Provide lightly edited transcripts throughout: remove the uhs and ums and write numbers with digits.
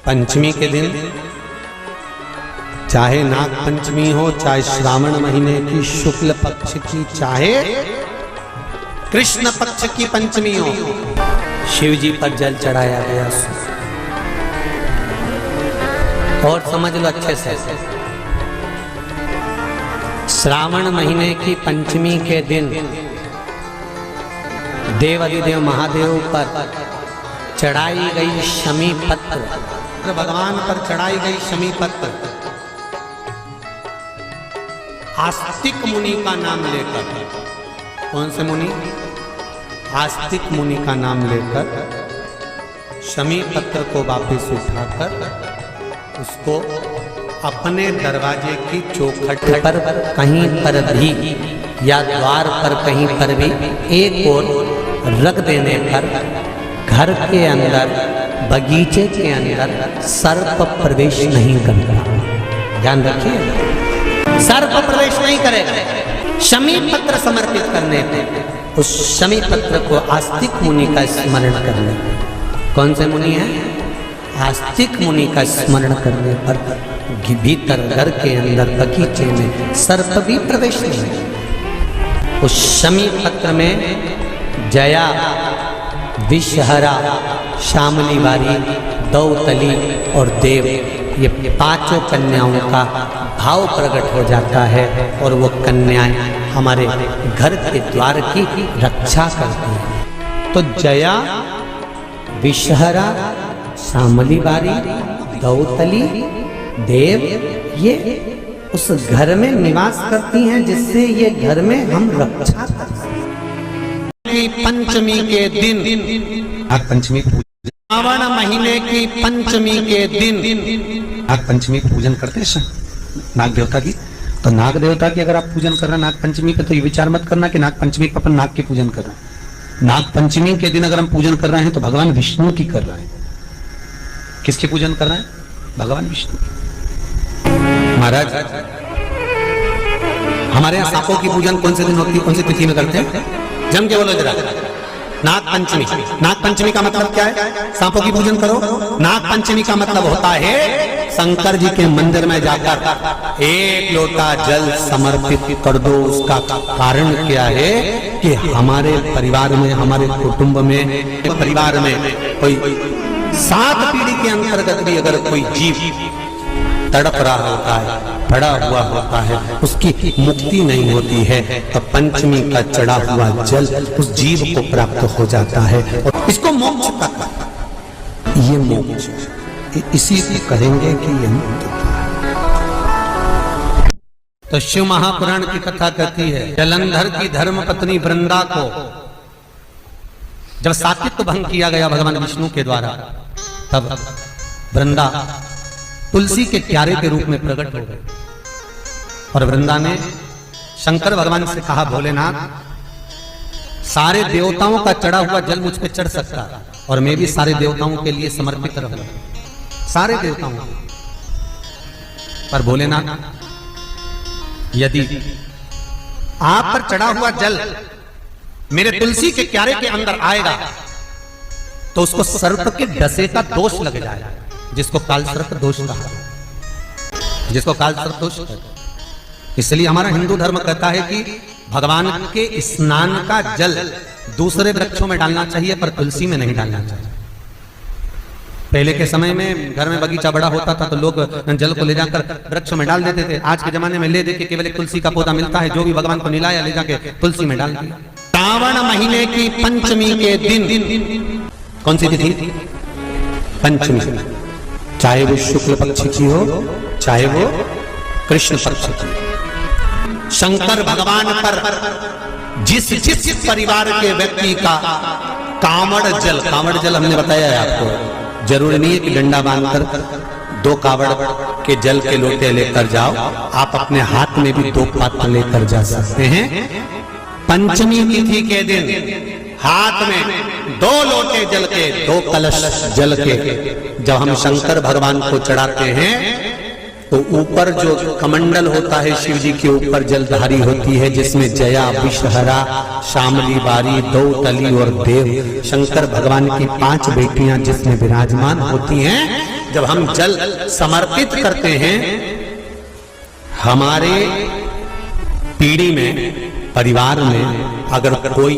पंचमी के दिन, चाहे नाग पंचमी हो, चाहे श्रावण महीने की शुक्ल पक्ष की, चाहे कृष्ण पक्ष की पंचमी हो, शिव जी पर जल चढ़ाया गया। और समझ लो अच्छे से, श्रावण महीने की पंचमी के दिन देवाधिदेव महादेव पर चढ़ाई गई शमी पत्र, भगवान पर चढ़ाई गई शमी पत्र आस्तिक मुनि का नाम लेकर, कौन से मुनि? आस्तिक मुनि का नाम लेकर शमी पत्र को वापस उठाकर उसको अपने दरवाजे की चौखट पर कहीं पर भी या द्वार पर कहीं पर भी एक ओर रख देने पर घर के अंदर, बगीचे के अंदर सर्प प्रवेश नहीं करता। ध्यान रखिए, सर्प प्रवेश नहीं करेगा। शमी पत्र समर्पित करने पे उस शमी पत्र को आस्तिक मुनि का स्मरण करने, कौन से मुनि है? आस्तिक मुनि का स्मरण करने पर भीतर घर के अंदर बगीचे में सर्प भी प्रवेश नहीं। उस शमी पत्र में जया, विषहरा, शामली वारी, दौतली और देव, ये पांचों कन्याओं का भाव प्रकट हो जाता है और वो कन्याएं हमारे घर के द्वार की रक्षा करती हैं। तो जया, विषहरा, शामली वारी, दौतली, देव, ये उस घर में निवास करती हैं जिससे ये घर में हम रक्षा करते हैं। पंचमी के दिन, नाग पंचमी, श्रावण महीने की पंचमी के दिन नाग पंचमी पूजन करते हैं नाग देवता की। तो नाग देवता की अगर आप पूजन कर रहे हैं नाग पंचमी पे, तो ये विचार मत करना कि नाग पंचमी पर अपन नाग की पूजन कर रहे हैं। नाग पंचमी के दिन अगर हम पूजन कर रहे हैं तो भगवान विष्णु की कर रहे हैं। किसकी पूजन कर रहे हैं? भगवान विष्णु। महाराज, हमारे यहाँ सांपों की पूजन कौन से दिन होती है, कौन सी तिथि में करते हैं? जम के बोलो जरा। नाग पंचमी। नाग पंचमी का मतलब क्या है? सांपों की पूजन करो। नाग पंचमी का मतलब होता है शंकर जी के मंदिर में जाकर एक लोटा जल समर्पित कर दो। उसका कारण क्या है कि हमारे परिवार में, हमारे कुटुंब में, परिवार में कोई 7 पीढ़ी के अंतर्गत भी अगर कोई जीव तड़प रहा होता है, पड़ा हुआ होता है, उसकी मुक्ति नहीं होती है, तो पंचमी का चढ़ा हुआ जल उस जीव को प्राप्त हो जाता है और इसको मोक्ष का, ये मोक्ष इसी से करेंगे कि ये मुक्त। तो शिव महापुराण की कथा कहती है, जलंधर की धर्म पत्नी वृंदा को जब सात्वित्व भंग किया गया भगवान विष्णु के द्वारा, तब वृंदा तुलसी के क्यारे के रूप में प्रकट हो गए और वृंदा ने शंकर भगवान से कहा, भोलेनाथ, सारे देवताओं का चढ़ा हुआ जल मुझ पे चढ़ सकता और मैं भी सारे देवताओं के लिए समर्पित रहूंगा, सारे देवताओं। पर भोलेनाथ, यदि आप पर चढ़ा हुआ जल मेरे तुलसी के क्यारे के अंदर आएगा तो उसको सर्प के डसे का दोष लग जाएगा, जिसको काल सर्प दोष कहा, जिसको काल सर्प दोष कहते। इसलिए हमारा हिंदू धर्म कहता है कि भगवान के स्नान का जल दूसरे वृक्षों में डालना चाहिए पर तुलसी में नहीं डालना चाहिए। पहले के समय में घर में बगीचा बड़ा होता था तो लोग जल को ले जाकर वृक्षों में डाल देते थे। आज के जमाने में ले दे के केवल एक तुलसी का पौधा मिलता है, जो भी भगवान को निलाया ले जाके तुलसी में डाल दिया। श्रावण महीने की पंचमी के दिन, कौन सी तिथि? पंचमी, चाहे वो शुक्ल पक्ष की हो, चाहे वो कृष्ण पक्ष की। शंकर भगवान पर जिस जिस परिवार के व्यक्ति का कांवड़ जल हमने बताया है आपको, जरूरी नहीं है कि डंडा बांधकर 2 कावड़ के जल के लोटे लेकर जाओ, आप अपने हाथ में भी 2 पात्र लेकर जा सकते हैं। पंचमी तिथि के दिन हाथ में 2 लोटे जल के, 2 कलश जल के जब हम शंकर भगवान को चढ़ाते हैं तो ऊपर जो कमंडल होता है शिव जी के ऊपर जलधारी होती है, जिसमें जया, विषहरा, शामली वारी, दौतली और देव, शंकर भगवान की 5 बेटियां जिसमें विराजमान होती हैं, जब हम जल समर्पित करते हैं, हमारे पीढ़ी में, परिवार में अगर कोई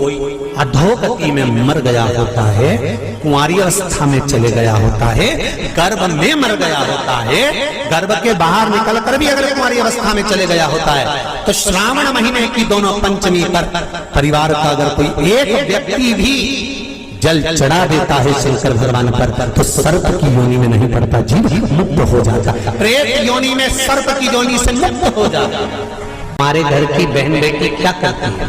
अधोगति में मर गया होता है, कुंवारी अवस्था में चले गया होता है, गर्भ में मर गया होता है, गर्भ के बाहर निकल कर भी अगर कुंवारी अवस्था में चले गया होता है, तो श्रावण महीने की दोनों पंचमी पर परिवार का अगर कोई एक व्यक्ति भी जल चढ़ा देता है शंकर भगवान पर, तो सर्प की योनि में नहीं पड़ता, जीव मुक्त हो जाता, प्रेत योनि में सर्प की योनि से मुक्त हो जाता। हमारे घर की बहन बेटी क्या करती है?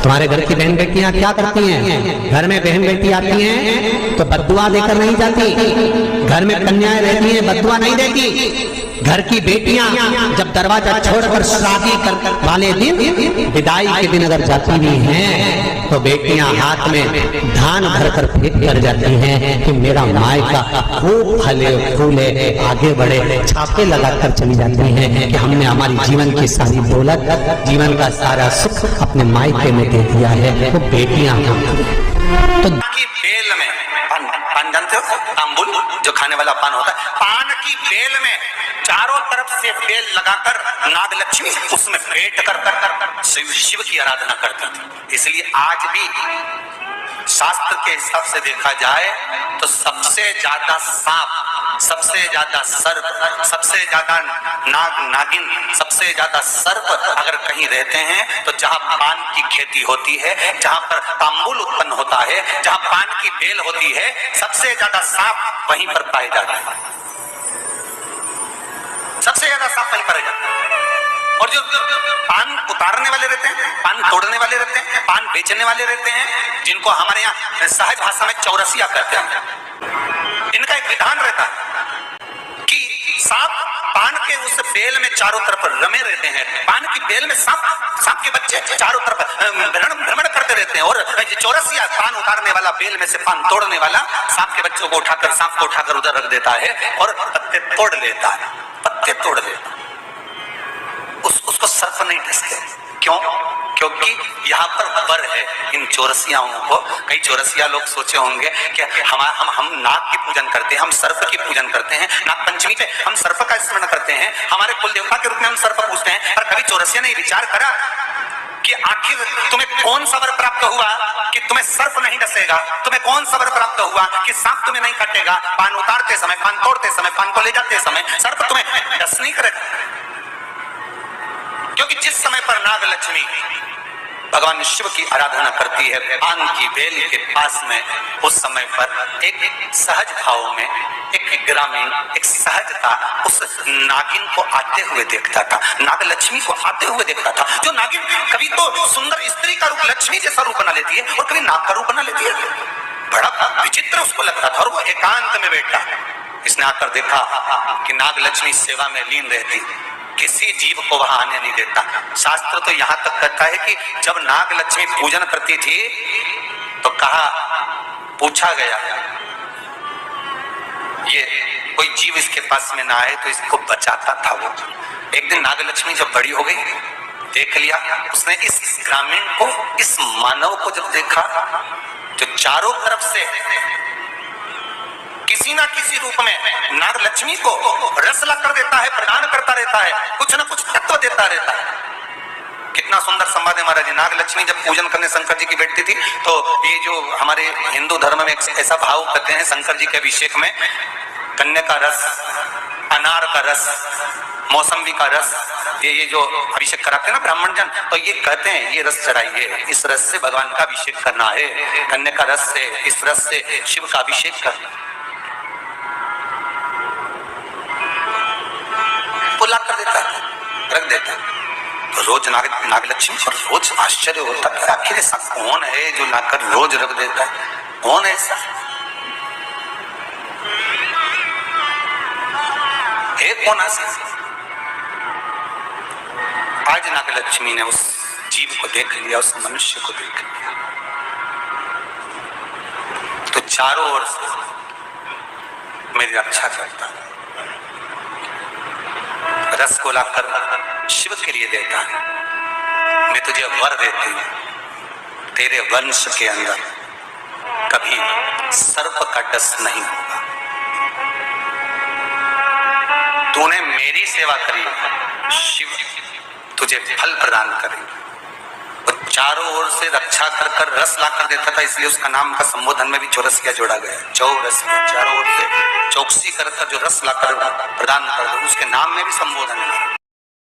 तुम्हारे घर की बहन बेटियां क्या करती हैं? घर में बहन बेटी आती हैं तो बद्दुआ देकर नहीं जाती। घर में कन्याएं रहती हैं, बद्दुआ नहीं देती। घर की बेटियां जब दरवाजा छोड़कर शादी कर वाले दिन, विदाई के दिन अगर जाती भी हैं, तो बेटियां हाथ में धान भरकर फेंक कर जाती हैं कि मेरा मायका खूब फले फूले आगे बढ़े, छापे लगाकर चली जाती हैं कि हमने हमारी जीवन की सारी दौलत, जीवन का सारा सुख अपने मायके में दे दिया है। वो बेटियां तो बेल में पान जानते हो, अम्बुल जो खाने वाला पान होता है, पान की बेल में चारों तरफ से बेल लगाकर नागलक्ष्मी उसमें भेंट कर शिव की आराधना करती थी। इसलिए आज भी शास्त्र के हिसाब से देखा जाए तो सबसे ज्यादा सांप, सबसे ज्यादा सर्प, सबसे ज्यादा नाग नागिन, सबसे ज्यादा सर्प अगर कहीं रहते हैं तो जहां पान की खेती होती है, जहां पर तांबुल उत्पन्न होता है, जहां पान की बेल होती है, सबसे ज्यादा सांप वहीं पर पाए जाते हैं। सबसे ज्यादा सांप वहीं पर जाते हैं। और जो पान उतारने वाले रहते हैं, पान तोड़ने वाले रहते हैं, पान बेचने वाले रहते हैं, जिनको हमारे यहाँ सहज भाषा में चौरसिया कहते हैं, इनका एक विधान रहता है कि सांप पान के उस बेल में चारों तरफ रमे रहते हैं। पान की बेल में सांप के बच्चे चारों तरफ भ्रमण करते रहते हैं, और चौरसिया पान उतारने वाला, बेल में से पान तोड़ने वाला सांप के बच्चों को उठाकर, सांप को उठाकर उधर रख देता है और पत्ते तोड़ लेता है, पत्ते तोड़ लेता है। उसको सर्प नहीं डसते। क्यों? क्योंकि यहाँ पर वर है इन चौरसियाओं को। कई चौरसिया लोग सोचे होंगे कि हम नाग की पूजन करते हैं, हम सर्प की पूजन करते हैं, नाग पंचमी पे हम सर्प का स्मरण करते हैं, हमारे कुल देवता के रूप में हम सर्प पूजते हैं। पर कभी चौरसिया ने विचार करा कि आखिर तुम्हें कौन सा वर प्राप्त हुआ कि तुम्हें सर्प नहीं डसेगा? तुम्हें कौन सा वर प्राप्त हुआ कि सांप तुम्हें नहीं काटेगा? पान उतारते समय, पान तोड़ते समय, पान को ले जाते समय सर्प तुम्हें डस नहीं करेगा। क्योंकि जिस समय पर नागलक्ष्मी भगवान शिव की आराधना करती है पान की बेल के पास में, उस समय पर एक सहज भाव में, एक ग्रामीण, एक सहजता उस नागिन को आते हुए देखता था, नागलक्ष्मी को आते हुए देखता था। जो नागिन कभी तो सुंदर स्त्री का रूप, लक्ष्मी जैसा रूप बना लेती है, और कभी नाग का रूप बना लेती है। बड़ा विचित्र उसको लगता था। और वो एकांत में बैठा, इसने आकर देखा कि नागलक्ष्मी सेवा में लीन रहती, किसी जीव को वहां आने नहीं देता। शास्त्र तो यहां तक कहता है कि जब नागलक्ष्मी पूजन करती थी तो कहा, पूछा गया ये कोई जीव इसके पास में ना आए तो इसको बचाता था वो। एक दिन नागलक्ष्मी जब बड़ी हो गई, देख लिया उसने इस ग्रामीण को, इस मानव को जब देखा, जो चारों तरफ से किसी ना किसी रूप में नागलक्ष्मी को रसला कर देता है, प्रदान करता रहता है, कुछ ना कुछ तत्व देता रहता है। कितना सुंदर संवाद है महाराज। नागलक्ष्मी जब पूजन करने शंकर जी की बैठती थी, तो ये जो हमारे हिंदू धर्म में ऐसा भाव कहते हैं, शंकर जी के अभिषेक में गन्ने का रस, अनार का रस, मौसम्बी का रस, ये जो अभिषेक कराते हैं ना ब्राह्मण जन, तो ये कहते हैं ये रस चढ़ाइए, इस रस से भगवान का अभिषेक करना है, गन्ने का रस से, इस रस से शिव का अभिषेक करना। ला कर देता है, रख देता है। तो रोज नागलक्ष्मी को रोज आश्चर्य होता है, आखिर ऐसा कौन है जो लाकर रोज रख देता है? कौन ऐसा है? कौन ऐसा? आज नागलक्ष्मी ने उस जीव को देख लिया, उस मनुष्य को देख लिया, तो चारों ओर से मेरी रक्षा करता है, रस को लाकर शिव के लिए देता है। मैं तुझे वर देती हूं, तेरे वंश के अंदर कभी सर्प का डस नहीं होगा। तूने मेरी सेवा करी, शिव तुझे फल प्रदान करेंगे। और चारों ओर से रक्षा कर कर रस ला कर देता था, इसलिए उसका नाम का संबोधन में भी चौरसिया जोड़ा गया। चौरसिया, चारों ओर से चौकसी कर कर जो रस ला कर प्रदान कर दो, उसके नाम में भी संबोधन है।